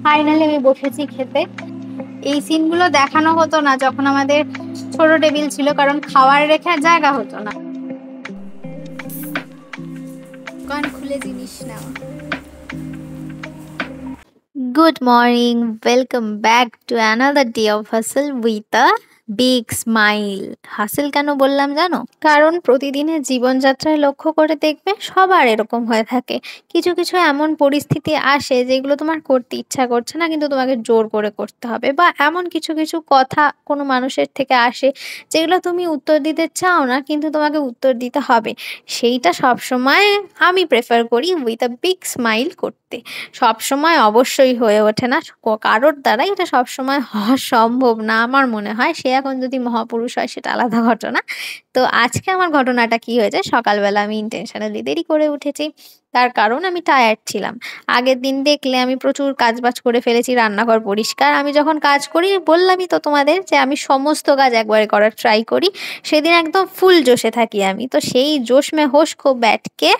Finally আমি বসেছি খেতে। এই সিনগুলো দেখানো হতো না যখন আমাদের ছোট টেবিল ছিল, কারণ খাওয়ার রেখে জায়গা হতো না। দোকান খুলে জিনিস নেওয়া। Good morning, welcome back to another day of হাসল উইথ আ বিগ স্মাইল। হাসিল কেন বললাম জানো? কারণ প্রতিদিনের জীবনযাত্রায় লক্ষ্য করে দেখবে সবার এরকম হয়ে থাকে। কিছু কিছু এমন পরিস্থিতি আসে যেগুলো তোমার করতে ইচ্ছা করছে না, কিন্তু তোমাকে জোর করে করতে হবে। বা এমন কিছু কিছু কথা কোনো মানুষের থেকে আসে যেগুলো তুমি উত্তর দিতে চাও না, কিন্তু তোমাকে উত্তর দিতে হবে। সেইটা সবসময় আমি প্রেফার করি উইথ আ বিগ স্মাইল করতে। সবসময় অবশ্যই হয়ে ওঠে না কারোর দ্বারা, এটা সবসময় হওয়া সম্ভব না আমার মনে হয়। সে এখন যদি মহাপুরুষ হয় সেটা আলাদা ঘটনা। তো আজকে আমার ঘটনাটা কি হয়েছে, সকালবেলা আমি ইন্টেনশনালি দেরি করে উঠেছি। তার কারণ আমি টায়ার্ড ছিলাম। আগের দিন দেখলে আমি প্রচুর কাজবাজ করে ফেলেছি, রান্নাঘর পরিষ্কার। আমি যখন কাজ করি বললামই তো তোমাদের যে আমি সমস্ত কাজ একবারে করার ট্রাই করি। সেদিন একদম ফুল জোশে থাকি আমি, তো সেই জোশ মে হোশ কো ব্যাটকে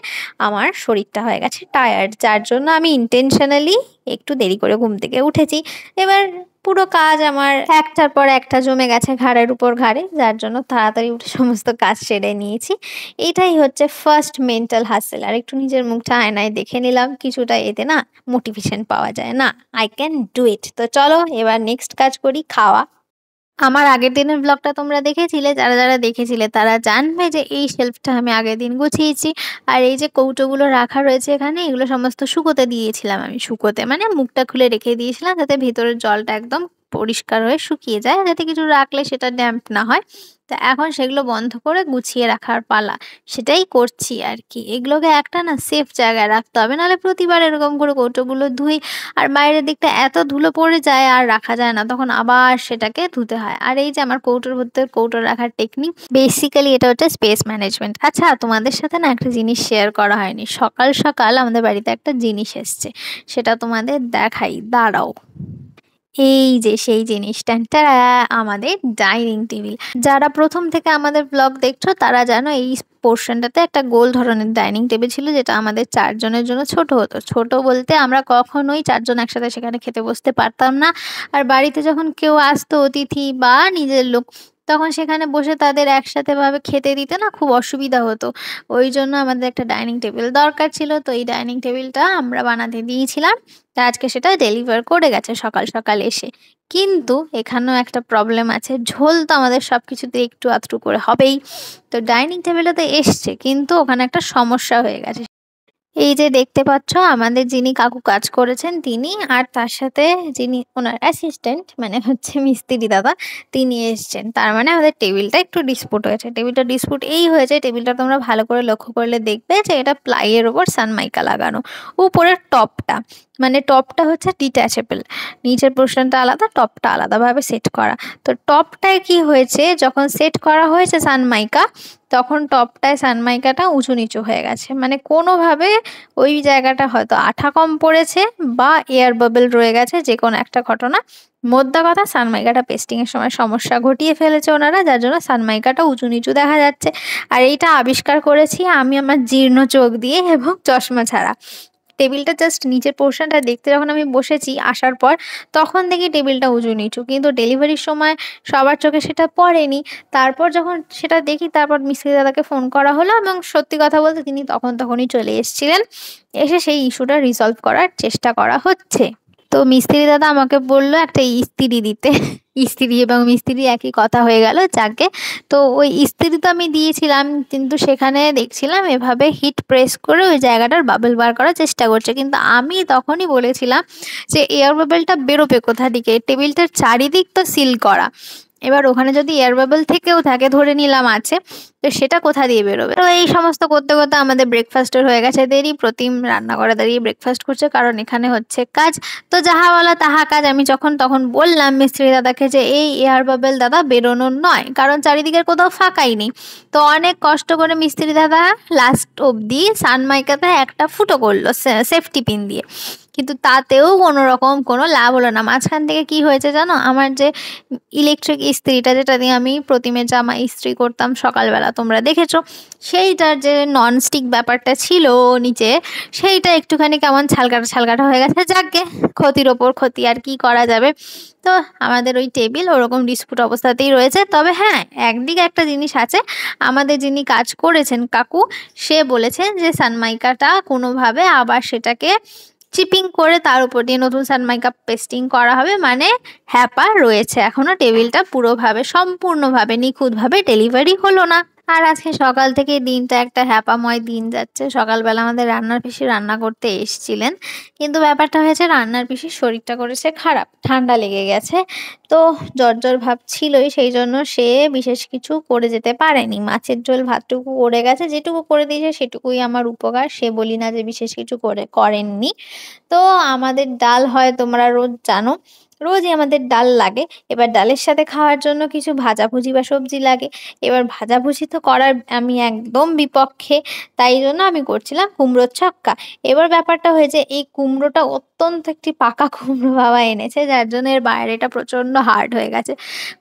আমার শরীরটা হয়ে গেছে টায়ার্ড, যার জন্য আমি ইন্টেনশনালি একটু দেরি করে ঘুম থেকে উঠেছি। এবার পুরো কাজ আমার একটার পর একটা জমে গেছে ঘাড়ের উপর ঘাড়ে, যার জন্য তাড়াতাড়ি উঠে সমস্ত কাজ সেরে নিয়েছি। এটাই হচ্ছে ফার্স্ট মেন্টাল হাসেল। আর একটু নিজের মুখটা আয়নায় দেখে নিলাম, কিছুটা এতে না মোটিভেশন পাওয়া যায়, না আই ক্যান ডু ইট। তো চলো এবার নেক্সট কাজ করি, খাওয়া। আমার আগের দিনের ব্লগটা তোমরা দেখেছিলে, যারা যারা দেখেছিলে তারা জানবে যে এই শেলফটা আমি আগের দিন গুছিয়েছি। আর এই যে কৌটোগুলো রাখা রয়েছে এখানে, এগুলো সমস্ত শুকোতে দিয়েছিলাম আমি। শুকোতে মানে মুখটা খুলে রেখে দিয়েছিলাম, যাতে ভেতরের জলটা একদম পরিষ্কার হয়ে শুকিয়ে যায়, যাতে কিছু রাখলে সেটা ড্যাম্প না হয়। তা এখন সেগুলো বন্ধ করে গুছিয়ে রাখার পালা, সেটাই করছি আর কি। এগুলোকে একটা না সেফ জায়গায় রাখতে হবে, নাহলে প্রতিবার এরকম করে কৌটোগুলো ধুই আর বাইরের দিকটা এত ধুলো পড়ে যায় আর রাখা যায় না, তখন আবার সেটাকে ধুতে হয়। আর এই যে আমার কৌটোর ভেতর কৌটো রাখার টেকনিক, বেসিক্যালি এটা হচ্ছে স্পেস ম্যানেজমেন্ট। আচ্ছা, তোমাদের সাথে না একটা জিনিস শেয়ার করা হয়নি। সকাল সকাল আমাদের বাড়িতে একটা জিনিস এসছে, সেটা তোমাদের দেখাই, দাঁড়াও। এই যে সেই জিনিসটা, তারা আমাদের ডাইনিং টেবিল। যারা প্রথম থেকে আমাদের ব্লগ দেখছো তারা জানো এই পোর্শনটাতে একটা গোল ধরনের ডাইনিং টেবিল ছিল, যেটা আমাদের চারজনের জন্য ছোট হতো। ছোট বলতে আমরা কখনোই চারজন একসাথে সেখানে খেতে বসতে পারতাম না। আর বাড়িতে যখন কেউ আসতো অতিথি বা নিজের লোক, তখন সেখানে বসে তাদের একসাথে ভাবে খেতে দিতে না খুব অসুবিধা হতো। ওই জন্য আমাদের একটা ডাইনিং টেবিল দরকার ছিল। তো এই ডাইনিং টেবিলটা আমরা বানাতে দিয়েছিলাম। তা আজকে সেটা ডেলিভার করে গেছে সকাল সকাল এসে। কিন্তু এখানেও একটা প্রবলেম আছে, ঝোল তো আমাদের সবকিছুতে একটু আধটু করে হবেই। তো ডাইনিং টেবিলে তো এসছে, কিন্তু ওখানে একটা সমস্যা হয়ে গেছে। এই যে দেখতে পাচ্ছ আমাদের যিনি কাকু কাজ করেছেন তিনি, আর তার সাথে যিনি ওনার অ্যাসিস্ট্যান্ট মানে হচ্ছে মিস্ত্রি দাদা, তিনি এসছেন। তার মানে আমাদের টেবিলটা একটু ডিসপুট হয়েছে। টেবিলটা ডিসপুট এই হয়েছে, টেবিলটা তোমরা ভালো করে লক্ষ্য করলে দেখবে যে এটা প্লাইয়ের ওপর সানমাইকা লাগানো। উপরের টপটা মানে টপটা হচ্ছে ডিট্যাচেবল, নিচের পোর্শনটা আলাদা, টপটা আলাদাভাবে সেট করা। তো টপটায় কি হয়েছে, যখন সেট করা হয়েছে সানমাইকা, তখন টপটায় সানমাইকাটা উঁচু নিচু হয়ে গেছে। মানে কোনোভাবে ওই জায়গাটা হয়তো আঠা কম পড়েছে বা এয়ার বাবল রয়ে গেছে, যে কোনো একটা ঘটনা। মোদ্দা কথা, সানমাইকাটা পেস্টিং এর সময় সমস্যা ঘটিয়ে ফেলেছে ওনারা, যার জন্য সানমাইকাটা উঁচু নিচু দেখা যাচ্ছে। আর এইটা আবিষ্কার করেছি আমি আমার জীর্ণ চোখ দিয়ে এবং চশমা ছাড়া। টেবিলটা জাস্ট নিচের পোর্শনটা দেখতে যখন আমি বসেছি আসার পর, তখন দেখি টেবিলটা উঁচু নিচু, কিন্তু ডেলিভারির সময় সবার চোখে সেটা পড়েনি। তারপর যখন সেটা দেখি, তারপর মিস্ত্রি দাদাকে ফোন করা হলো, এবং সত্যি কথা বলতে তিনি তখনই চলে এসেছিলেন। এসে সেই ইস্যুটা রিসলভ করার চেষ্টা করা হচ্ছে। তো মিস্ত্রি দাদা আমাকে বললো একটা ইস্ত্রি দিতে। ইস্ত্রি এবং মিস্ত্রি একই কথা হয়ে গেল, যাকে। তো ওই ইস্ত্রি তো আমি দিয়েছিলাম, কিন্তু সেখানে দেখছিলাম এভাবে হিট প্রেস করে ওই জায়গাটার বাবেল বার করার চেষ্টা করছে। কিন্তু আমি তখনই বলেছিলাম যে এয়ার বাবেলটা বেরোবে কোথা দিকে, টেবিলটার চারিদিক তো সিল করা। এবার ওখানে যদি এয়ার বাবেল থেকেও থাকে, ধরে নিলাম আছে, তো সেটা কোথা দিয়ে বেরোবে। তো এই সমস্ত করতে করতে আমাদের ব্রেকফাস্টের হয়ে গেছে দেরি। প্রতিম রান্নাঘরে দাঁড়িয়ে ব্রেকফাস্ট করছে, কারণ এখানে হচ্ছে কাজ। তো যাহা বলা তাহা কাজ। আমি যখন তখন বললাম মিস্ত্রি দাদাকে যে এই এয়ার বাবেল দাদা বেরোনোর নয়, কারণ চারিদিকের কোথাও ফাঁকাই নেই। তো অনেক কষ্ট করে মিস্ত্রি দাদা লাস্ট অবধি সানমাইকাতে একটা ফুটো করলো সেফটি পিন দিয়ে। কিন্তু তাতেও কোনো রকম কোনো লাভ হলো না। মাঝখান থেকে কি হয়েছে জানো, আমার যে ইলেকট্রিক ইস্ত্রিটা যেটা দিয়ে আমি প্রতিমে জামা ইস্ত্রি করতাম সকালবেলা তোমরা দেখেছো, সেইটার যে ননস্টিক ব্যাপারটা ছিল নিচে, সেইটা একটুখানি কেমন ছালকাটা ছালকাটা হয়ে গেছে। যাকগে, ক্ষতির ওপর ক্ষতি, আর কি করা যাবে। তো আমাদের ওই টেবিল ওরকম ডিসপুট অবস্থাতেই রয়েছে। তবে হ্যাঁ, একদিকে একটা জিনিস আছে, আমাদের যিনি কাজ করেছেন কাকু, সে বলেছেন যে সানমাইকাটা কোনোভাবে আবার সেটাকে চিপিং করে তার উপর দিয়ে নতুন সানমাইকা পেস্টিং করা হবে, মানে হ্যাপা রয়েছে এখনো, টেবিলটা পুরোভাবে সম্পূর্ণভাবে নিখুঁতভাবে ডেলিভারি হলো না। আর আজকে সকাল থেকে দিনটা একটা হ্যাপাময় দিন যাচ্ছে। সকালবেলা আমাদের রান্নার পিসি রান্না করতে এসেছিলেন, কিন্তু ব্যাপারটা হয়েছে রান্নার পিসির শরীরটা করেছে খারাপ, ঠান্ডা লেগে গেছে। তো জ্বর জ্বর ভাব ছিলই, সেই জন্য সে বিশেষ কিছু করে যেতে পারেনি। মাছের ঝোল ভাতটুকু করে গেছে, যেটুকু করে দিয়েছে সেটুকুই আমার উপকার, সে বলি না যে বিশেষ কিছু করেননি। তো আমাদের ডাল হয় তোমরা রোজ জানো, রোজই আমাদের ডাল লাগে। এবার ডালের সাথে খাওয়ার জন্য কিছু ভাজাভুজি বা সবজি লাগে। এবার ভাজাভুজি তো করার আমি একদম বিপক্ষে, তাই জন্য আমি করছিলাম কুমড়োর ছক্কা। এবার ব্যাপারটা হয়েছে, এই কুমড়োটা অত্যন্ত একটি পাকা কুমড়ো বাবা এনেছে, যার জন্য এর বাইরেটা প্রচন্ড হার্ড হয়ে গেছে।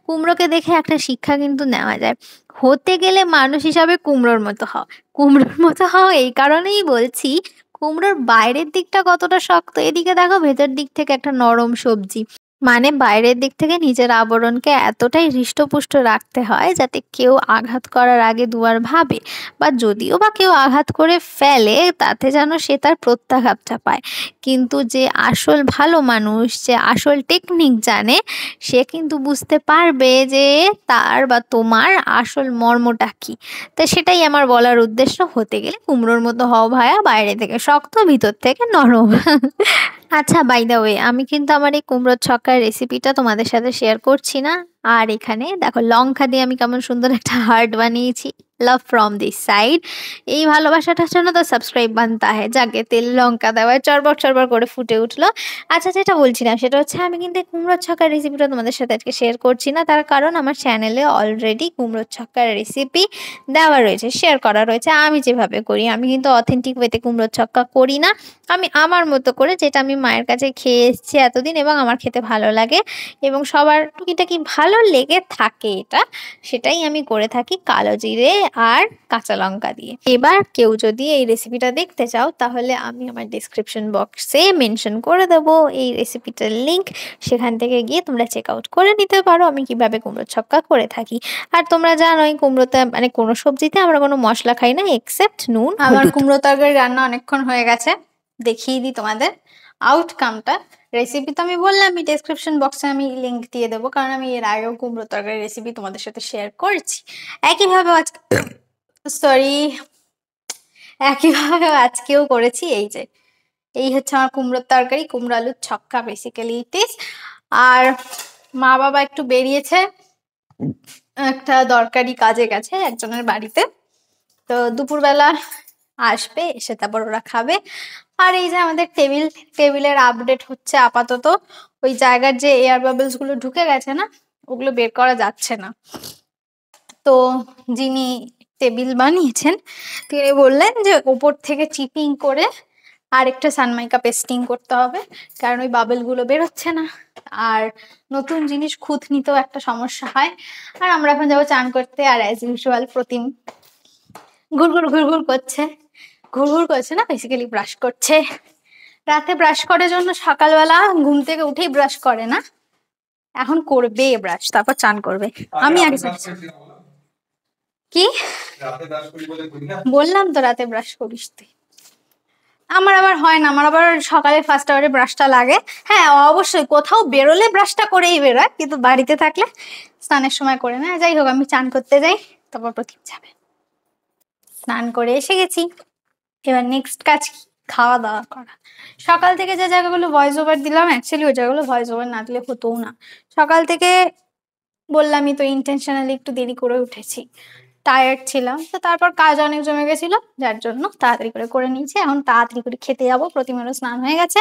কুমড়োকে দেখে একটা শিক্ষা কিন্তু নেওয়া যায়, হতে গেলে মানুষ হিসাবে কুমড়োর মতো হও। কুমড়োর মতো হও এই কারণেই বলছি, কুমড়োর বাইরের দিকটা কতটা শক্ত, এদিকে দেখো ভেতর দিক থেকে একটা নরম সবজি। মানে বাইরের দিক থেকে নিজের আবরণকে এতটাই হৃষ্টপুষ্ট রাখতে হয় যাতে কেউ আঘাত করার আগে দুবার ভাবে, বা যদিও বা কেউ আঘাত করে ফেলে তাতে যেন সে তার প্রত্যাঘাতটা পায়। কিন্তু যে আসল ভালো মানুষ, যে আসল টেকনিক জানে, সে কিন্তু বুঝতে পারবে যে তার বা তোমার আসল মর্মটা কি। তো সেটাই আমার বলার উদ্দেশ্য, হতে গেলে কুমড়োর মতো হও ভায়া, বাইরে থেকে শক্ত ভিতর থেকে নরম। আচ্ছা, বাই দ্য ওয়ে, আমি কিন্তু আমার এই কুমড়োর ছক্কার রেসিপিটা তোমাদের সাথে শেয়ার করছি না। আর এখানে দেখো লঙ্কা দিয়ে আমি কেমন সুন্দর একটা হার্ট বানিয়েছি, লাভ ফ্রম দিস সাইড। এই ভালোবাসাটার জন্য তো সাবস্ক্রাইব বানতা হয়। যাকে তেল লঙ্কা দেওয়ায় চরবর চরবর করে ফুটে উঠলো। আচ্ছা, যেটা বলছিলাম সেটা হচ্ছে, আমি কিন্তু এই কুমড়োর ছক্কার রেসিপিটা তোমাদের সাথে আজকে শেয়ার করছি না, তার কারণ আমার চ্যানেলে অলরেডি কুমড়োর ছক্কার রেসিপি দেওয়া রয়েছে, শেয়ার করা রয়েছে। আমি যেভাবে করি, আমি কিন্তু অথেন্টিক ওয়েতে কুমড়োর ছক্কা করি না। আমি আমার মতো করে, যেটা আমি মায়ের কাছে খেয়ে এসেছি এতদিন এবং আমার খেতে ভালো লাগে এবং সবার টুকিটাকি ভালো লেগে থাকে এটা, সেটাই আমি করে থাকি কালো জিরে আর কাঁচা লঙ্কা দিয়ে। এবার কেউ যদি এই রেসিপিটা দেখতে চাও, তাহলে আমি আমার ডিসক্রিপশন বক্সে মেনশন করে দেবো এই রেসিপিটার লিংক, সেখান থেকে গিয়ে তোমরা চেক আউট করে নিতে পারো আমি কিভাবে কুমড়োর ছক্কা করে থাকি। আর তোমরা জানোই কুমড়োতে, মানে কোনো সবজিতে আমরা কোনো মশলা খাই না এক্সেপ্ট নুন। আমার কুমড়ো তরকারি রান্না অনেকক্ষণ হয়ে গেছে, দেখিয়ে দিই তোমাদের আউটকামটা। রেসিপি তো আমি বললাম, আমি ডেসক্রিপশন বক্সে আমি লিংক দিয়ে দেবো, কারণ আমি এর আগেও কুমড়ো তরকারি রেসিপি তোমাদের সাথে শেয়ার করেছি। একইভাবে আজকে সরি একইভাবে আজকেও করেছি। এই যে এই হচ্ছে আমার কুমড়োর তরকারি, কুমড়ো আলুর ছক্কা বেসিক্যালি ইট ইজ। আর মা বাবা একটু বেরিয়েছে, একটা দরকারি কাজে গেছে একজনের বাড়িতে, তো দুপুরবেলা আসবে, এসে তারপর ওরা খাবে। আর এই যে আমাদের টেবিলের আপডেট হচ্ছে আপাতত, ওই জায়গার যে এয়ার বাবলস গুলো ঢুকে গেছে না, ওগুলো বের করা যাচ্ছে না। তো যিনি টেবিল বানিয়েছেন তিনি বললেন যে ওপর থেকে চিপিং করে আর একটা সানমাইকা পেস্টিং করতে হবে, কারণ ওই বাবেলগুলো বেরোচ্ছে না। আর নতুন জিনিস খুঁত নিতেও একটা সমস্যা হয়। আর আমরা এখন যাবো চান করতে, আর অ্যাজ ইউজুয়াল প্রতিম ঘুরঘুর ঘুরঘুর করছে, ঘুরঘুর করছে না, বেসিক্যালি ব্রাশ করছে। রাতে ব্রাশ করার জন্য সকালবেলা ঘুম থেকে উঠেই ব্রাশ করে না, এখন করবে ব্রাশ, তারপর চান করবে। আমি আগে কি বললাম তো, রাতে ব্রাশ করিস তুই। আমার আবার হয় না, আমার আবার সকালে ফার্স্ট আওয়ারে ব্রাশটা লাগে। হ্যাঁ অবশ্যই, কোথাও বেরোলে ব্রাশটা করেই বেরোয়, কিন্তু বাড়িতে থাকলে স্নানের সময় করে না। যাই হোক, আমি চান করতে যাই, তারপর প্রতীক যাবে। স্নান করে এসে গেছি, এবার নেক্সট কাজ কি? খাওয়া দাওয়া করা। সকাল থেকে যে জায়গাগুলো ভয়েস ওভার দিলাম, অ্যাকচুয়ালি ওই জায়গাগুলো ভয়েস ওভার না দিলে হতোও না। সকাল থেকে বললামই তো, ইন্টেনশনালি একটু দেরি করে উঠেছি, টায়ার্ড ছিলাম। তো তারপর কাজ অনেক জমে গেছিল, যার জন্য তাড়াতাড়ি করে নিয়েছি। এখন তাড়াতাড়ি করে খেতে যাবো, প্রতিমারও স্নান হয়ে গেছে,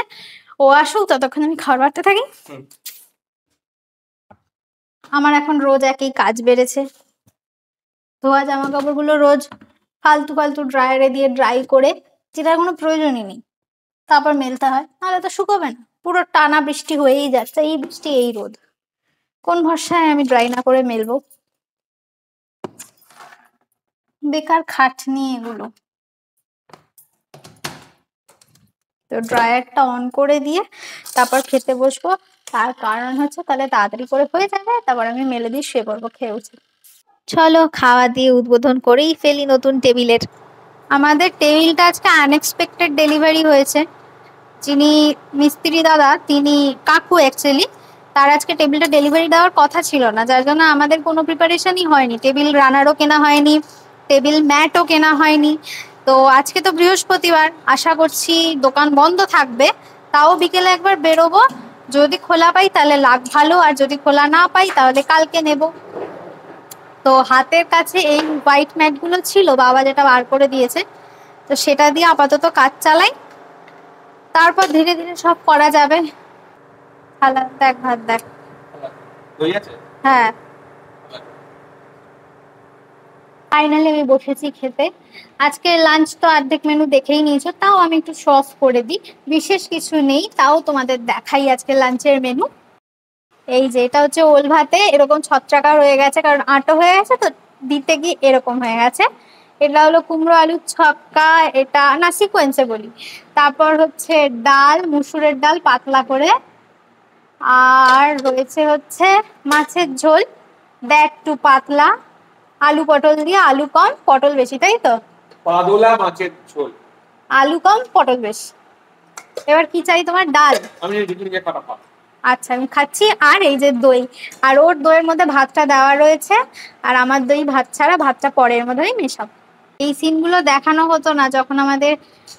ও আসুক ততক্ষণ আমি খাবার বাড়তে থাকি। আমার এখন রোজ একই কাজ বেড়েছে, ধোয়া জামা কাপড়গুলো রোজ ফালতু ফালতু ড্রায়ারে দিয়ে ড্রাই করে, যেটার কোনো প্রয়োজনই নেই। তারপর মেলতে হয়, নাহলে তো শুকোবে না। পুরো টানা বৃষ্টি হয়েই যাচ্ছে, এই বৃষ্টি এই রোদ, কোন ভরসায় আমি ড্রাই না করে মেলবো? বেকার খাটনি এগুলো। তো ড্রায়ারটা অন করে দিয়ে তারপর খেতে বসবো। তার কারণ হচ্ছে তাহলে তাড়াতাড়ি করে হয়ে যাবে, তারপর আমি মেলে দিয়ে শুয়ে পড়বো খেয়ে উঠে। চলো খাওয়া দিয়ে উদ্বোধন করেই ফেলি নতুন টেবিলের। আমাদের টেবিলটা আজকে আনএক্সপেক্টেড ডেলিভারি হয়েছে। যিনি মিস্ত্রি দাদা, তিনি কাকু অ্যাকচুয়ালি, তার আজকে টেবিলটা ডেলিভারি দেওয়ার কথা ছিল না, যার জন্য আমাদের কোনো প্রিপারেশনই হয়নি। টেবিল রানারও কেনা হয়নি, টেবিল ম্যাটও কেনা হয়নি। তো আজকে তো বৃহস্পতিবার, আশা করছি দোকান বন্ধ থাকবে। তাও বিকেলে একবার বেরোবো, যদি খোলা পাই তাহলে লাগ ভালো, আর যদি খোলা না পাই তাহলে কালকে নেব। তো হাতের কাছে এই হোয়াইট ম্যাটগুলো ছিল, বাবা যেটা বার করে দিয়েছে, তো সেটা দিয়ে আপাতত কাজ চালাই, তারপর ধীরে ধীরে সব করা যাবে। খালা দেখ, ভাত দেখ। হ্যাঁ, ফাইনালি আমি বসেছি খেতে। আজকে লাঞ্চ তো অর্ধেক মেনু দেখেই নিয়েছো, তাও আমি একটু শো অফ করে দিই। বিশেষ কিছু নেই, তাও তোমাদের দেখাই আজকে লাঞ্চের মেনু। এই যে এটা হচ্ছে ওল ভাতে এরকম ছত্রাকা হয়ে গেছে, কারণ আটো হয়ে গেছে তো দিতে গিয়ে এরকম হয়ে গেছে। এটা হলো কুমড়ো আলুর ছক্কা, এটা না সিকোয়েন্সে বলি। তারপর হচ্ছে ডাল, মুসুরের ডাল পাতলা করে। আর রয়েছে হচ্ছে মাছের ঝোল, দ্যাট টু পাতলা। আলু পটল দিয়ে, আলু কম পটল বেশি, তাই তো? পাদোলা মাছের ঝোল, আলু কম পটল বেশি। এবার কি চাই তোমার? ডাল। আমি দিদিকে খাওয়াবো। আচ্ছা আমি খাচ্ছি। আর এই যে দই, আর ওর দইয়ের মধ্যে ভাতটা দেওয়া রয়েছে, আর আমার দই ভাত ছাড়া, ভাতটা পরের মধ্যেই মেশাবো। এই সিনগুলো দেখানো হতো না যখন আমাদের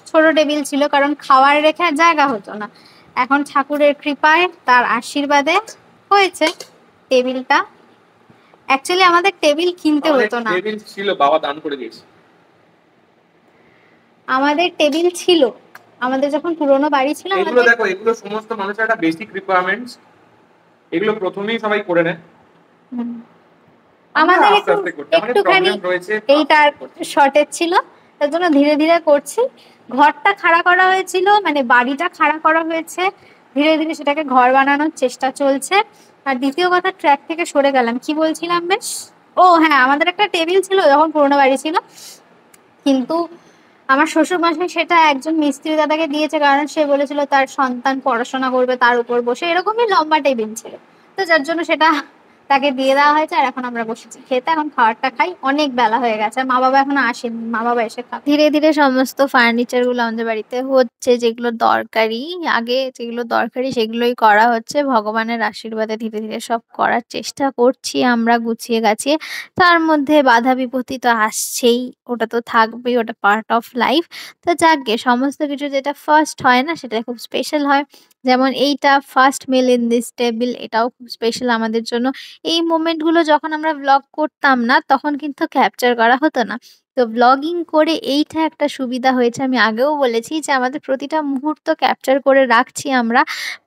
ছোট টেবিল ছিল, কারণ খাওয়ার রেখে জায়গা হতো না। এখন ঠাকুরের কৃপায়, তার আশীর্বাদে হয়েছে টেবিলটা। অ্যাকচুয়ালি আমাদের টেবিল কিনতে হতো না, টেবিল ছিল, বাবা দান করে দিয়েছে। আমাদের টেবিল ছিল, আমাদের যখন পুরোনো বাড়ি ছিল। এগুলো দেখো, এগুলো সমস্ত মানুষের একটা বেসিক রিকোয়ারমেন্টস, এগুলো প্রথমেই সবাই করে নেয়। আমাদের একটুখানি এইটার শর্টেজ ছিল, তার জন্য ধীরে ধীরে করছি। ঘরটা খাড়া করা হয়েছিল, মানে বাড়িটা খাড়া করা হয়েছে, ধীরে ধীরে সেটাকে ঘর বানানোর চেষ্টা চলছে। আর দ্বিতীয় কথা, ট্র্যাক থেকে সরে গেলাম, কি বলছিলাম বেশ? ও হ্যাঁ, আমাদের একটা টেবিল ছিল যখন পুরোনো বাড়ি ছিল, কিন্তু আমার শ্বশুর মশাই সেটা একজন মিস্ত্রি দাদাকে দিয়েছে, কারণ সে বলেছিল তার সন্তান পড়াশোনা করবে তার উপর বসে, এরকমই লম্বা টেবিল ছিল, তো যার জন্য সেটা তাকে দিয়ে দেওয়া হয়েছে। আর এখন আমরা বসেছি খেতে, এখন খাবারটা খাই, অনেক বেলা হয়ে গেছে, মা বাবা এখনো আসেনি, মা বাবা এসে খাবে। ধীরে ধীরে সমস্ত ফার্নিচার গুলো আমাদের বাড়িতে হচ্ছে, যেগুলো দরকারি, আগে যেগুলো দরকারি সেগুলোই করা হচ্ছে। ভগবানের আশীর্বাদে ধীরে ধীরে সব করার চেষ্টা করছি আমরা গুছিয়ে গাছিয়ে। তার মধ্যে বাধা বিপত্তি তো আসছেই, ওটা তো থাকবেই, ওটা পার্ট অফ লাইফ। তো যাকগে, সমস্ত কিছু যেটা ফার্স্ট হয় না সেটা খুব স্পেশাল হয়। যেমন এইটা first mill in this table, এটাও খুব স্পেশাল আমাদের জন্য। এই মোমেন্টগুলো যখন আমরা ব্লগ করতাম না তখন কিন্তু ক্যাপচার করা হতো না। তো ব্লগিং করে এইটা একটা সুবিধা হয়েছে, আমি আগেও বলেছি যে আমাদের প্রতিটা মুহূর্ত ক্যাপচার করে রাখছি আমরা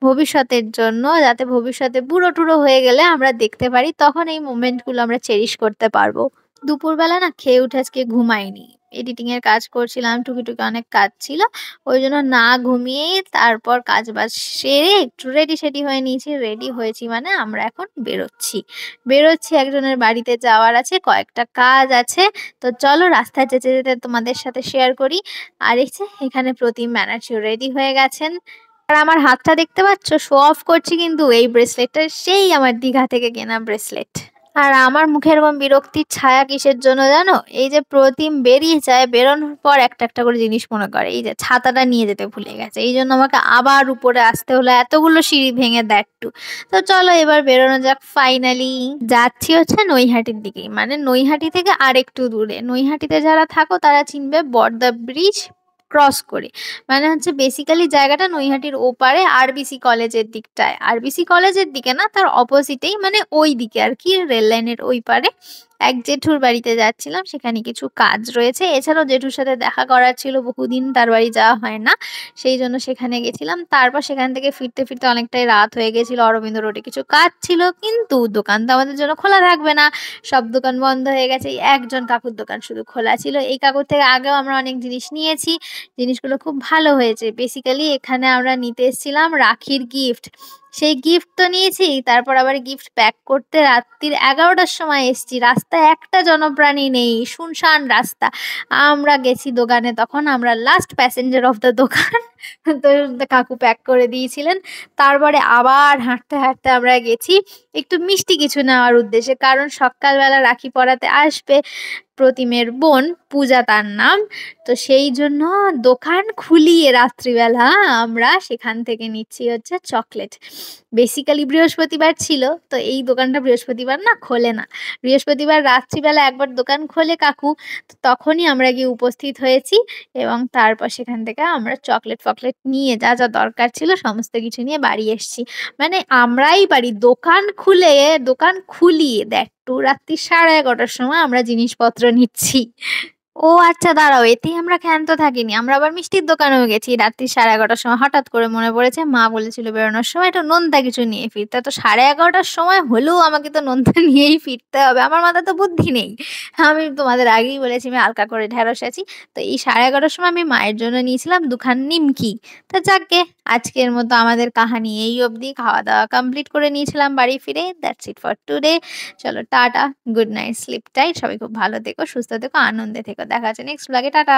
ভবিষ্যতের জন্য, যাতে ভবিষ্যতে বুড়ো টুড়ো হয়ে গেলে আমরা দেখতে পারি, তখন এই মোমেন্টগুলো আমরা চেরিশ করতে পারবো। দুপুরবেলা না খেয়ে উঠে আজকে ঘুমাইনি, এডিটিং এর কাজ করছিলাম, টুকি অনেক কাজ ছিল, ওই জন্য না ঘুমিয়ে তারপর কাজ বাজ সেরে একটু রেডি সেডি হয়ে নিয়েছি। রেডি হয়েছি মানে আমরা এখন বেরোচ্ছি, একজনের বাড়িতে যাওয়ার আছে, কয়েকটা কাজ আছে। তো চলো রাস্তায় যেতে যেতে তোমাদের সাথে শেয়ার করি। আর এই যে এখানে প্রতিম ব্যানার্জি রেডি হয়ে গেছেন, আর আমার হাতটা দেখতে পাচ্ছ, শো অফ করছি কিন্তু, এই ব্রেসলেটটা সেই আমার দীঘা থেকে কেনা ব্রেসলেট। আর আমার মুখে এরকম বিরক্তির ছায়া কিসের জন্য জানো? এই যে প্রতিম বেরিয়ে যায়, বেরোনোর পর একটা একটা করে জিনিস মনে করে, এই যে ছাতাটা নিয়ে যেতে ভুলে গেছে, এই জন্য আমাকে আবার উপরে আসতে হলো, এতগুলো সিঁড়ি ভেঙে দ্যাটটু। তো চলো এবার বেরোনো যাক। ফাইনালি যাচ্ছি হচ্ছে নৈহাটির দিকেই, মানে নৈহাটি থেকে আর একটু দূরে। নৈহাটিতে যারা থাকো তারা চিনবে, বড়দা ব্রিজ ক্রস করে, মানে হচ্ছে বেসিক্যালি জায়গাটা নৈহাটির ওপারে, আরবিসি কলেজের দিকটায়, আরবিসি কলেজের দিকে না, তার অপোজিটেই, মানে ওই দিকে আর কি, রেল লাইনের ওই পারে। এক জেঠুর বাড়িতে যাচ্ছিলাম, সেখানে কিছু কাজ রয়েছে। এছাড়াও জেঠুর সাথে দেখা করার ছিল, বহুদিন তার বাড়ি যাওয়া হয় না, সেই জন্য সেখানে গেছিলাম। তারপর সেখান থেকে ফিরতে ফিরতে অনেকটাই রাত হয়ে গেছিল, অরবিন্দ রোডে কিছু কাজ ছিল, কিন্তু দোকান তো আমাদের জন্য খোলা থাকবে না, সব দোকান বন্ধ হয়ে গেছে, এই একজন কাকুর দোকান শুধু খোলা ছিল। এই কাকুর থেকে আগেও আমরা অনেক জিনিস নিয়েছি, জিনিসগুলো খুব ভালো হয়েছে। বেসিক্যালি এখানে আমরা নিতে এসেছিলাম রাখির গিফট, সেই গিফট তো নিয়েছি, তারপর আবার গিফট প্যাক করতে রাত্রির 11টার সময় এসছি, রাস্তায় একটা জনপ্রাণী নেই, শুনশান রাস্তা। আমরা গেছি দোকানে, তখন আমরা লাস্ট প্যাসেঞ্জার অফ দ্য দোকান। তো কাকু প্যাক করে দিয়েছিলেন। তারপরে আবার হাঁটতে হাঁটতে আমরা গেছি একটু মিষ্টি কিছু নেওয়ার উদ্দেশ্যে, কারণ সকালবেলা রাখি পরাতে আসবে প্রতিমের বোন, পূজা তার নাম। তো সেই জন্য দোকান খুলিয়ে রাত্রিবেলা আমরা সেখান থেকে নিচ্ছি হচ্ছে চকলেট। বেসিক্যালি বৃহস্পতিবার ছিল, তো এই দোকানটা বৃহস্পতিবার না খোলে না, বৃহস্পতিবার রাত্রিবেলা একবার দোকান খোলে কাকু, তো তখনই আমরা গিয়ে উপস্থিত হয়েছি। এবং তারপর সেখান থেকে আমরা চকলেট ফকলেট নিয়ে যা যা দরকার ছিল সমস্ত কিছু নিয়ে বাড়ি এসেছি। মানে আমরাই বাড়ি দোকান খুলে, দোকান খুলিয়ে দেখ টু রাত্রি 11:30টার সময় আমরা জিনিসপত্র নিচ্ছি। ও আচ্ছা, দাঁড়াও, এতেই আমরা ক্ষান্ত থাকিনি, আমরা আবার মিষ্টির দোকানেও গেছি রাত্রি 11:30টার সময়। হঠাৎ করে মনে পড়েছে মা বলেছিল বেরোনোর সময় একটু নোনতা কিছু নিয়ে ফিরতে, তো 11:30টার সময় হলেও আমাকে তো নোনতা নিয়েই ফিরতে হবে, আমার মাথায় তো বুদ্ধি নেই। আমি তোমাদের আগেই বলেছি আমি হালকা করে ঢেঁড়স আছি। তো এই 11:30টার সময় আমি মায়ের জন্য নিয়েছিলাম দুখান নিমকি। তো যাকে, আজকের মতো আমাদের কাহানি এই অবধি, খাওয়া দাওয়া কমপ্লিট করে নিয়েছিলাম বাড়ি ফিরে। That's it for today. চলো tata, good night, sleep tight, সবাই খুব ভালো থেকো, সুস্থ থেকো, আনন্দে থেকো, দেখা হচ্ছে নেক্সট ব্লগে, টাটা।